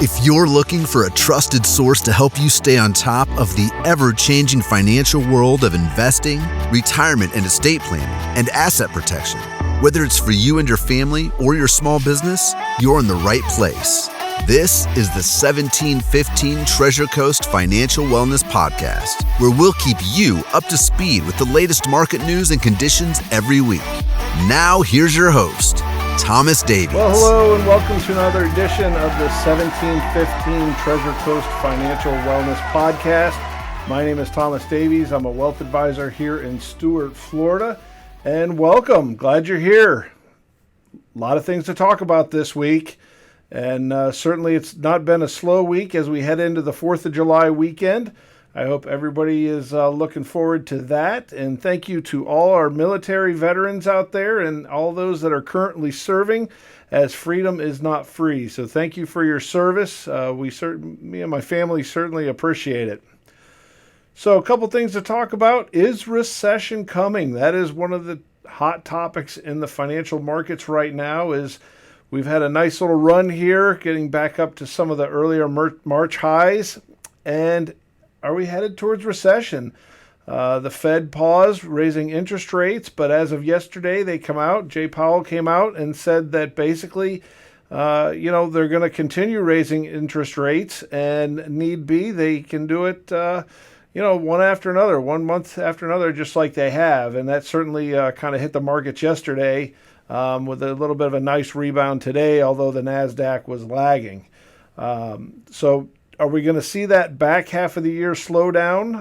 If you're looking for a trusted source to help you stay on top of the ever-changing financial world of investing, retirement and estate planning, and asset protection, whether it's for you and your family or your small business, you're in the right place. This is the 1715 Treasure Coast Financial Wellness Podcast, where we'll keep you up to speed with the latest market news and conditions every week. Now, here's your host, Thomas Davies. Well, hello and welcome to another edition of the 1715 Treasure Coast Financial Wellness Podcast. My name is Thomas Davies. I'm a wealth advisor here in Stuart, Florida. And welcome. Glad you're here. A lot of things to talk about this week. And certainly it's not been a slow week as we head into the 4th of July weekend. I hope everybody is looking forward to that. And thank you to all our military veterans out there and all those that are currently serving, as freedom is not free. So thank you for your service. Me and my family certainly appreciate it. So a couple things to talk about. Is recession coming? That is one of the hot topics in the financial markets right now. We've had a nice little run here, getting back up to some of the earlier March highs. And are we headed towards recession? The Fed paused raising interest rates, but as of yesterday, Jay Powell came out and said that basically, they're going to continue raising interest rates, and need be, they can do it, one after another, 1 month after another, just like they have. And that certainly kind of hit the markets yesterday. With a little bit of a nice rebound today, although the NASDAQ was lagging. So are we going to see that back half of the year slow down?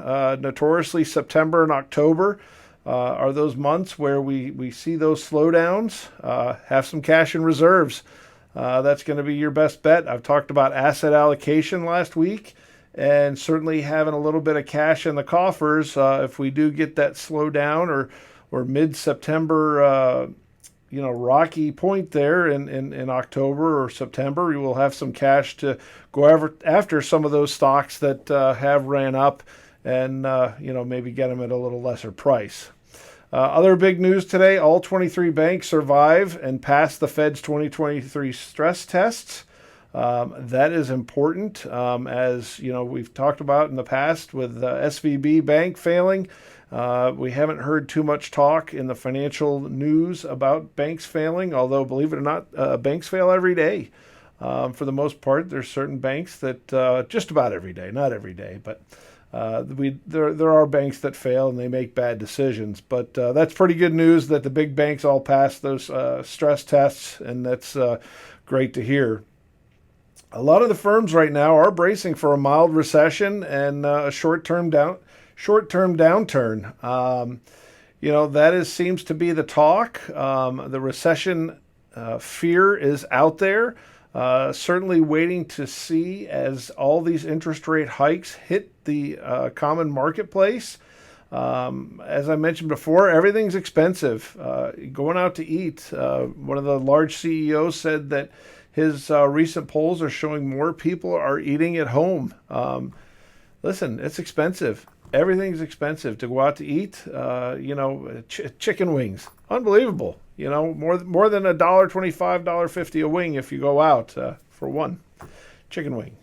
Notoriously, September and October are those months where we see those slowdowns. Have some cash in reserves. That's going to be your best bet. I've talked about asset allocation last week, and certainly having a little bit of cash in the coffers if we do get that slowdown or mid-September rocky point there in October or September. We will have some cash to go after some of those stocks that have ran up and, maybe get them at a little lesser price. Other big news today, all 23 banks survive and pass the Fed's 2023 stress tests. That is important, as we've talked about in the past with SVB Bank failing. We haven't heard too much talk in the financial news about banks failing, although, believe it or not, banks fail every day. For the most part, there's certain banks that just about every day, not every day, but there are banks that fail and they make bad decisions. But that's pretty good news that the big banks all passed those stress tests, and that's great to hear. A lot of the firms right now are bracing for a mild recession and a short-term downturn. That seems to be the talk. The recession fear is out there. Certainly waiting to see as all these interest rate hikes hit the common marketplace. As I mentioned before, everything's expensive. Going out to eat, one of the large CEOs said that his recent polls are showing more people are eating at home. Listen, it's expensive. Everything's expensive to go out to eat. Chicken wings, unbelievable. More than $1.25, $1.50 a wing if you go out for one chicken wing.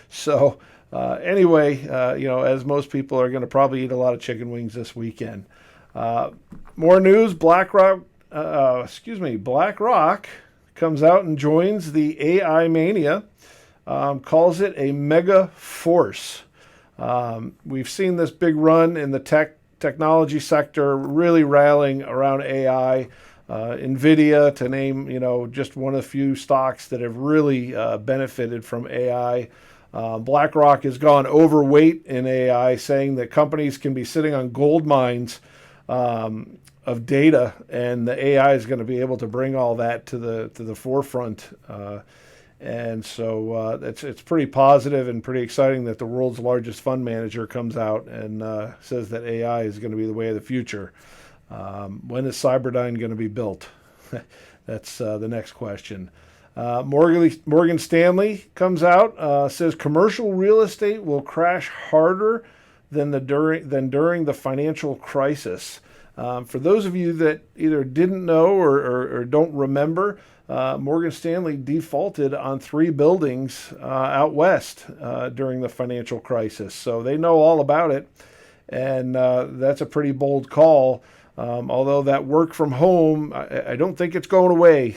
So anyway, as most people are going to probably eat a lot of chicken wings this weekend. More news: BlackRock comes out and joins the AI mania. Calls it a mega force. We've seen this big run in the technology sector really rallying around AI. NVIDIA, to name just one of the few stocks that have really benefited from AI. BlackRock has gone overweight in AI, saying that companies can be sitting on gold mines of data, and the AI is going to be able to bring all that to the forefront. And so it's pretty positive and pretty exciting that the world's largest fund manager comes out and says that AI is going to be the way of the future. When is Cyberdyne going to be built? That's the next question. Morgan Stanley comes out, says commercial real estate will crash harder than during the financial crisis. For those of you that either didn't know or don't remember, Morgan Stanley defaulted on 3 buildings out west during the financial crisis. So they know all about it, and that's a pretty bold call. Although that work from home, I don't think it's going away.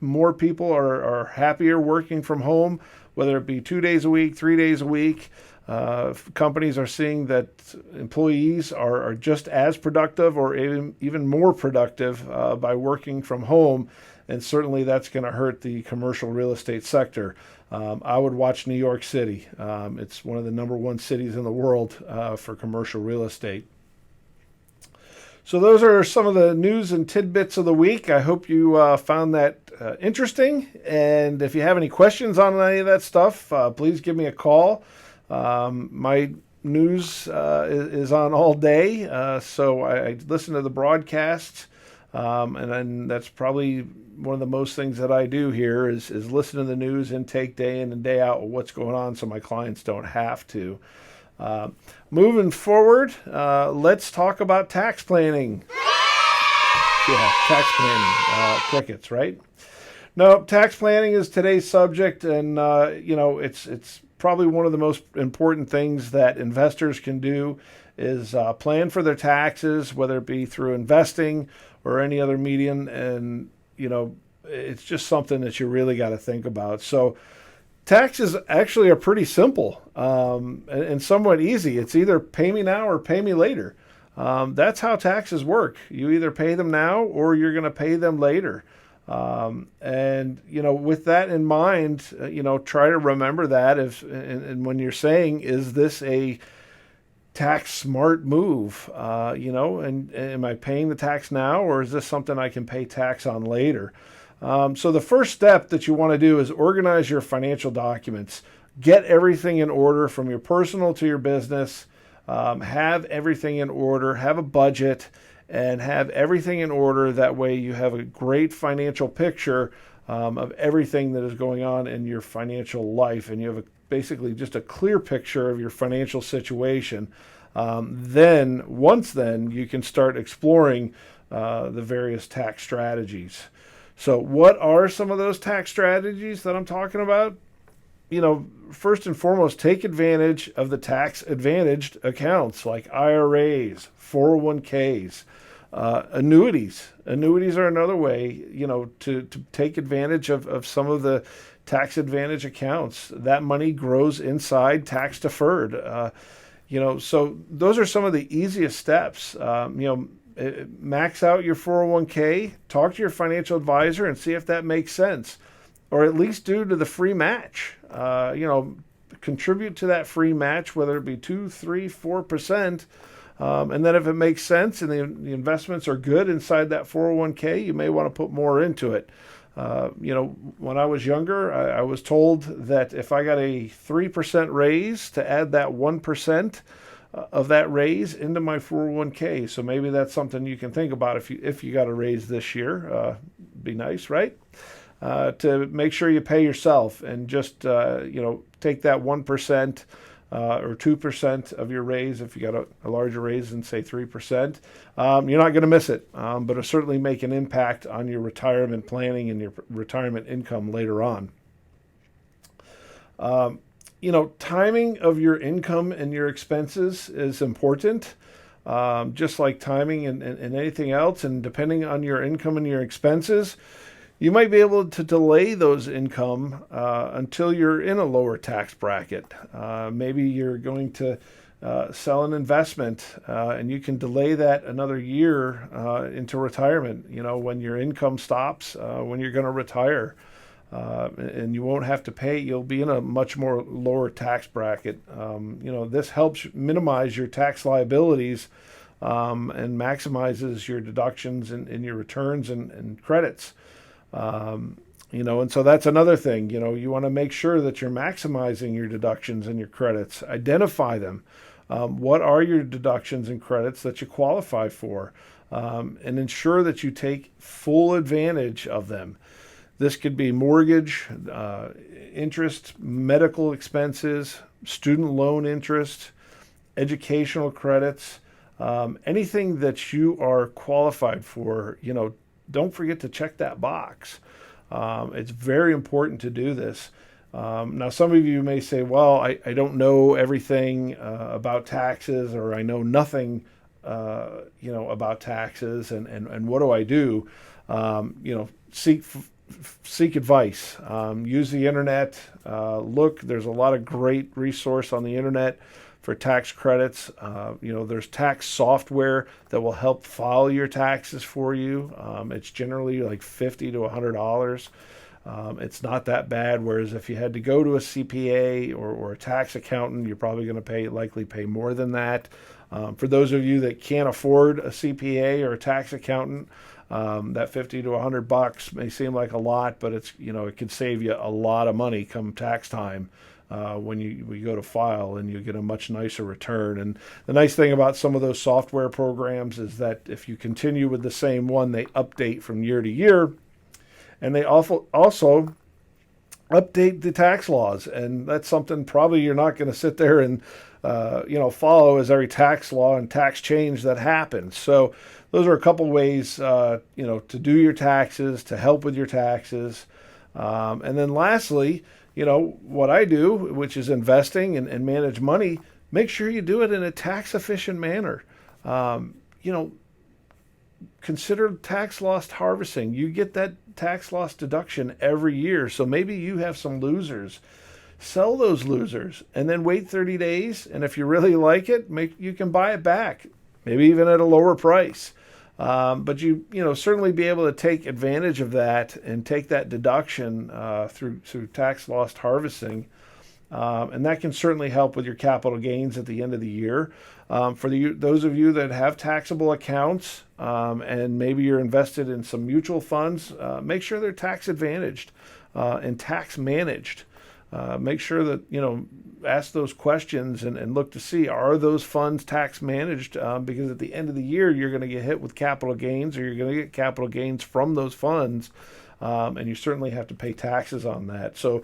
More people are happier working from home, whether it be 2 days a week, 3 days a week. Companies are seeing that employees are just as productive or even more productive by working from home, and certainly that's going to hurt the commercial real estate sector. I would watch New York City. It's one of the number 1 cities in the world for commercial real estate. So those are some of the news and tidbits of the week. I hope you found that interesting. And if you have any questions on any of that stuff, please give me a call. My news is on all day, so I listen to the broadcasts, and then that's probably one of the most things that I do here is listen to the news and take day in and day out what's going on so my clients don't have to. Moving forward, let's talk about tax planning. Yeah, tax planning, crickets, right? No, tax planning is today's subject, and it's probably one of the most important things that investors can do is plan for their taxes, whether it be through investing or any other medium, and it's just something that you really got to think about. So taxes actually are pretty simple and somewhat easy. It's either pay me now or pay me later. That's how taxes work. You either pay them now or you're going to pay them later. With that in mind, try to remember that and when you're saying, is this a tax smart move? And am I paying the tax now, or is this something I can pay tax on later? So the first step that you want to do is organize your financial documents. Get everything in order from your personal to your business. Have everything in order. Have a budget and have everything in order. That way you have a great financial picture of everything that is going on in your financial life, and you have basically just a clear picture of your financial situation. Once you can start exploring the various tax strategies. So what are some of those tax strategies that I'm talking about? First and foremost, take advantage of the tax advantaged accounts like IRAs, 401ks, annuities. Annuities are another way, to take advantage of some of the tax advantage accounts. That money grows inside tax deferred. So those are some of the easiest steps. Max out your 401k, talk to your financial advisor and see if that makes sense, or at least due to the free match. Contribute to that free match, whether it be 2, 3, 4%. And then if it makes sense and the investments are good inside that 401k, you may want to put more into it. When I was younger, I was told that if I got a 3% raise, to add that 1% of that raise into my 401k. So maybe that's something you can think about if you got a raise this year. Be nice, right? To make sure you pay yourself and just take that 1% or 2% of your raise. If you got a larger raise than say 3%, you're not going to miss it, but it'll certainly make an impact on your retirement planning and your retirement income later on. Timing of your income and your expenses is important, just like timing and anything else. And depending on your income and your expenses, you might be able to delay those income until you're in a lower tax bracket. Maybe you're going to sell an investment and you can delay that another year into retirement, when your income stops, when you're going to retire. And you won't have to pay. You'll be in a much more lower tax bracket. This helps minimize your tax liabilities and maximizes your deductions in your returns and credits. And so that's another thing. You want to make sure that you're maximizing your deductions and your credits. Identify them. What are your deductions and credits that you qualify for? And ensure that you take full advantage of them. This could be mortgage, interest, medical expenses, student loan interest, educational credits, Anything that you are qualified for, don't forget to check that box. It's very important to do this. Now, some of you may say, well, I don't know everything about taxes, or I know nothing, about taxes, and what do I do? Seek advice. Use the internet. There's a lot of great resource on the internet for tax credits. There's tax software that will help file your taxes for you. It's generally like $50 to $100. It's not that bad. Whereas if you had to go to a CPA or a tax accountant, you're probably going to likely pay more than that. For those of you that can't afford a CPA or a tax accountant, that $50 to $100 may seem like a lot, but it could save you a lot of money come tax time. When you go to file, and you get a much nicer return. And the nice thing about some of those software programs is that if you continue with the same one, they update from year to year, and they also update the tax laws. And that's something probably you're not going to sit there and follow as every tax law and tax change that happens. So those are a couple ways to do your taxes, to help with your taxes. And then lastly, what I do, which is investing and manage money, make sure you do it in a tax efficient manner. Consider tax loss harvesting. You get that tax loss deduction every year. So maybe you have some losers. Sell those losers and then wait 30 days. And if you really like it, you can buy it back, maybe even at a lower price. But you certainly be able to take advantage of that and take that deduction through tax loss harvesting, and that can certainly help with your capital gains at the end of the year. For those of you that have taxable accounts, and maybe you're invested in some mutual funds, make sure they're tax advantaged and tax managed. Make sure that, ask those questions and look to see, are those funds tax managed? Because at the end of the year, you're going to get hit with capital gains, or you're going to get capital gains from those funds. And you certainly have to pay taxes on that. So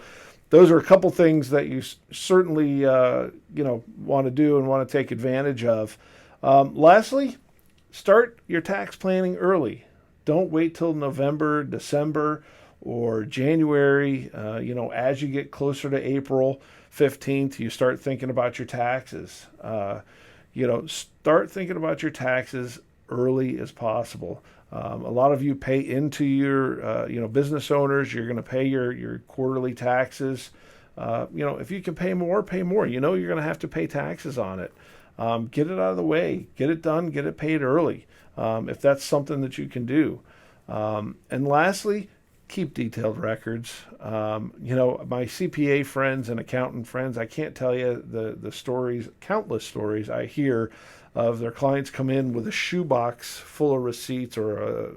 those are a couple things that you certainly, want to do and want to take advantage of. Lastly, start your tax planning early. Don't wait till November, December, or January. As you get closer to April 15th, you start thinking about your taxes. Start thinking about your taxes early as possible. A lot of you pay into your, business owners. You're going to pay your quarterly taxes. If you can pay more, pay more. You're going to have to pay taxes on it. Get it out of the way. Get it done. Get it paid early, if that's something that you can do. And lastly, keep detailed records. My CPA friends and accountant friends, I can't tell you the stories, countless stories I hear of their clients come in with a shoebox full of receipts, or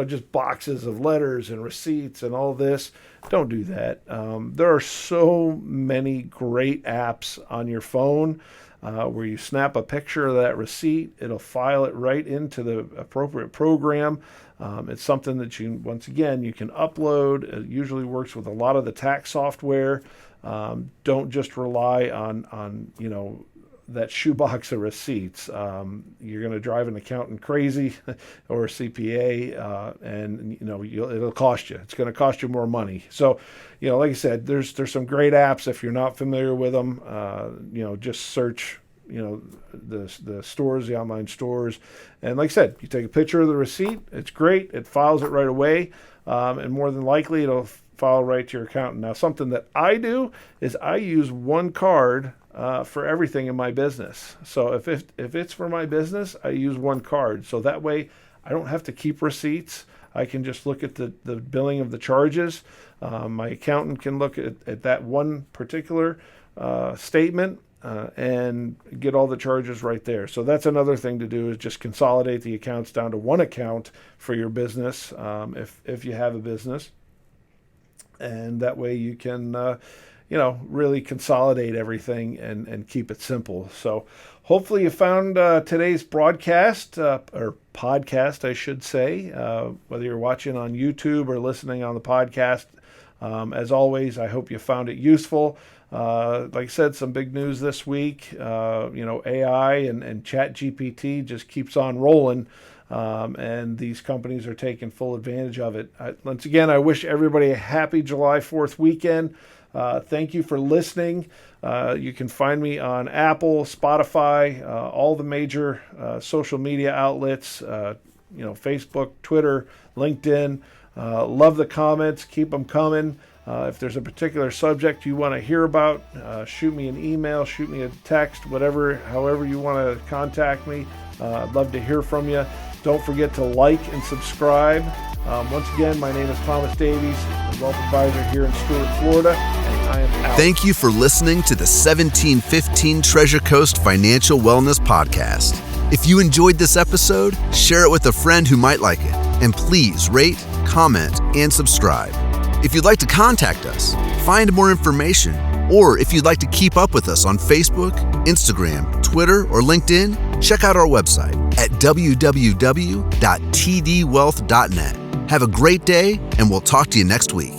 just boxes of letters and receipts and all this. Don't do that. There are so many great apps on your phone where you snap a picture of that receipt. It'll file it right into the appropriate program. It's something that you can upload. It usually works with a lot of the tax software. Don't just rely on that shoebox of receipts. You're going to drive an accountant crazy or a CPA, and it'll cost you. It's going to cost you more money. So, like I said, there's some great apps. If you're not familiar with them, just search the stores, the online stores. And like I said, you take a picture of the receipt. It's great. It files it right away. And more than likely, it'll file right to your accountant. Now, something that I do is I use one card for everything in my business. So if it's for my business, I use one card. So that way I don't have to keep receipts. I can just look at the billing of the charges. My accountant can look at that one particular statement and get all the charges right there. So that's another thing to do, is just consolidate the accounts down to one account for your business, if you have a business. And that way you can really consolidate everything and keep it simple. So hopefully you found today's broadcast, or podcast, I should say, whether you're watching on YouTube or listening on the podcast, As always, I hope you found it useful. Like I said, some big news this week. AI and ChatGPT just keeps on rolling, and these companies are taking full advantage of it. Once again, I wish everybody a happy July 4th weekend. Thank you for listening. You can find me on Apple, Spotify, all the major social media outlets, Facebook, Twitter, LinkedIn. Love the comments. Keep them coming. If there's a particular subject you want to hear about, shoot me an email, shoot me a text, however you want to contact me. I'd love to hear from you. Don't forget to like and subscribe. Once again, my name is Thomas Davies, a wealth advisor here in Stuart, Florida, and I am out. Thank you for listening to the 1715 Treasure Coast Financial Wellness Podcast. If you enjoyed this episode, share it with a friend who might like it. And please rate, comment, and subscribe. If you'd like to contact us, find more information, or if you'd like to keep up with us on Facebook, Instagram, Twitter, or LinkedIn, check out our website at www.tdwealth.net. Have a great day, and we'll talk to you next week.